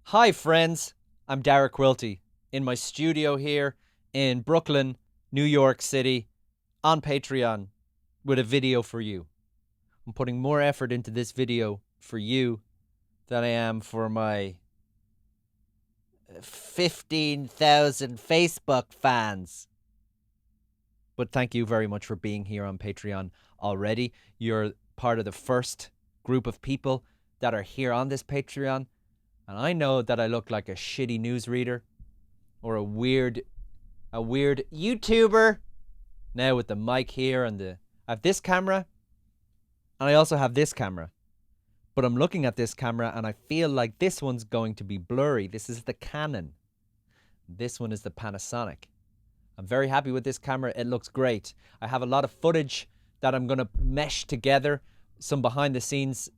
Hi friends, I'm Dara Quilty in my studio here in Brooklyn, New York City, on Patreon with a video for you. I'm putting more effort into this video for you than I am for my 15,000 Facebook fans. But thank you very much for being here on Patreon already. You're part of the first group of people that are here on this Patreon. And I know that I look like a shitty newsreader or a weird YouTuber now with the mic here and I have this camera and I also have this camera. But I'm looking at this camera and I feel like this one's going to be blurry. This is the Canon. This one is the Panasonic. I'm very happy with this camera. It looks great. I have a lot of footage that I'm going to mesh together. Some behind the scenes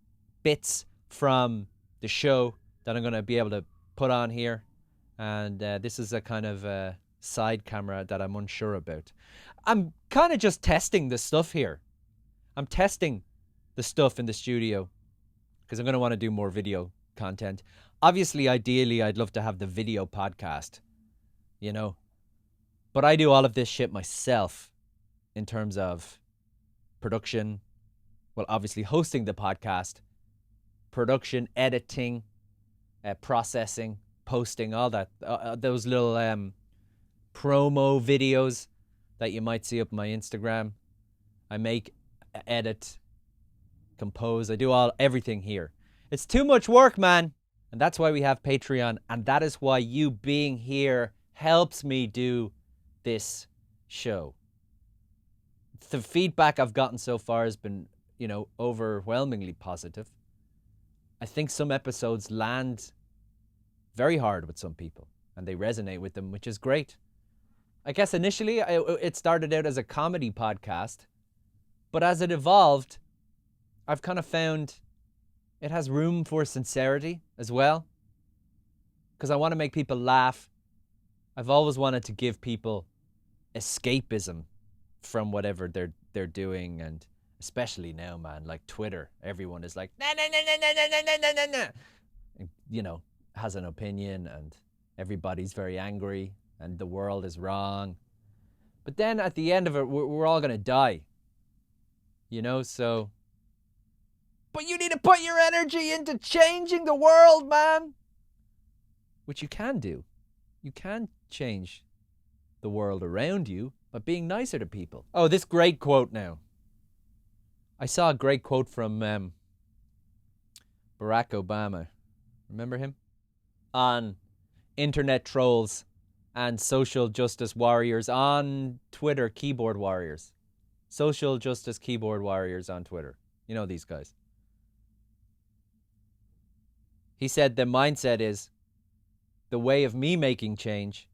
bits from the show that I'm going to be able to put on here. And this is a kind of side camera that I'm unsure about. I'm kind of just testing the stuff here. I'm testing the stuff in the studio because I'm going to want to do more video content. Obviously, ideally, I'd love to have the video podcast, you know. But I do all of this shit myself in terms of production. Well, obviously hosting the podcast, production, editing, processing, posting, all that. Those little promo videos that you might see up my Instagram. I make, edit, compose. I do everything here. It's too much work, man. And that's why we have Patreon. And that is why you being here helps me do this show. The feedback I've gotten so far has been, overwhelmingly positive. I think some episodes land very hard with some people and they resonate with them, which is great. I guess initially it started out as a comedy podcast, but as it evolved, I've kind of found it has room for sincerity as well, because I want to make people laugh. I've always wanted to give people escapism from whatever they're doing, and especially now, man, like Twitter, everyone is like, nah, nah, nah, nah, nah, nah, nah, nah, nah, and, has an opinion, and everybody's very angry, and the world is wrong. But then at the end of it, we're all going to die, so. But you need to put your energy into changing the world, man. Which you can do. You can change the world around you by being nicer to people. Oh, this great quote now. I saw a great quote from Barack Obama. Remember him? On internet trolls and social justice warriors on Twitter, keyboard warriors. Social justice keyboard warriors on Twitter. You know these guys. He said the mindset is, the way of me making change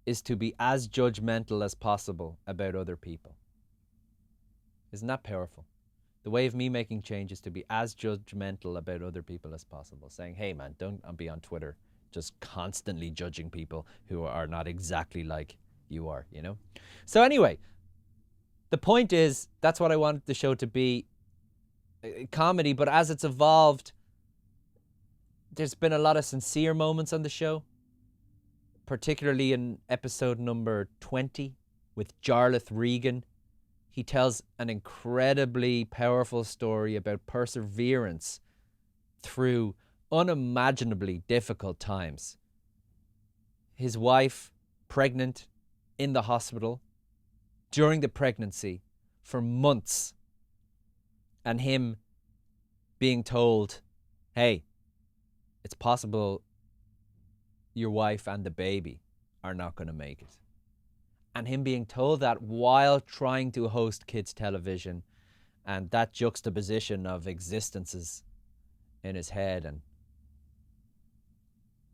is to be as judgmental as possible about other people. Isn't that powerful? The way of me making change is to be as judgmental about other people as possible. Saying, hey man, don't be on Twitter just constantly judging people who are not exactly like you are, So anyway, the point is, that's what I wanted the show to be, comedy, but as it's evolved, there's been a lot of sincere moments on the show, particularly in episode number 20 with Jarlath Regan. He tells an incredibly powerful story about perseverance through unimaginably difficult times. His wife, pregnant, in the hospital, during the pregnancy, for months, and him being told, hey, it's possible your wife and the baby are not going to make it. And him being told that while trying to host kids television, and that juxtaposition of existences in his head, and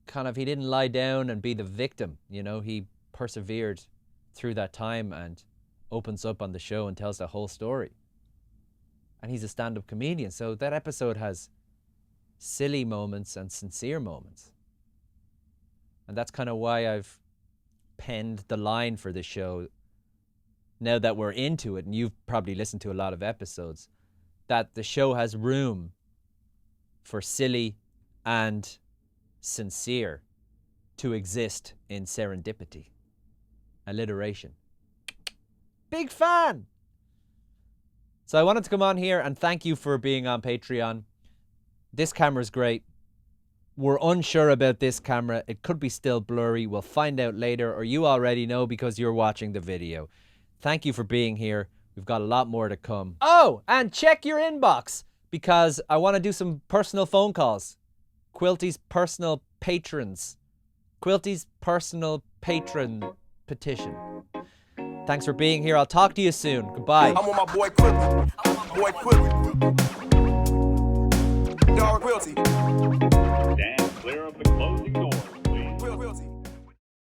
kind of, he didn't lie down and be the victim, he persevered through that time and opens up on the show and tells the whole story. And he's a stand-up comedian, so that episode has silly moments and sincere moments. And that's kind of why I've penned the line for the show, now that we're into it, and you've probably listened to a lot of episodes, that the show has room for silly and sincere to exist in serendipity. Alliteration. Big fan! So I wanted to come on here and thank you for being on Patreon. This camera's great. We're unsure about this camera. It could be still blurry. We'll find out later, or you already know because you're watching the video. Thank you for being here. We've got a lot more to come. Oh, and check your inbox because I want to do some personal phone calls. Quilty's personal patrons. Quilty's personal patron petition. Thanks for being here. I'll talk to you soon. Goodbye. I'm on my boy Quilty. Boy Quilty. Dara Quilty.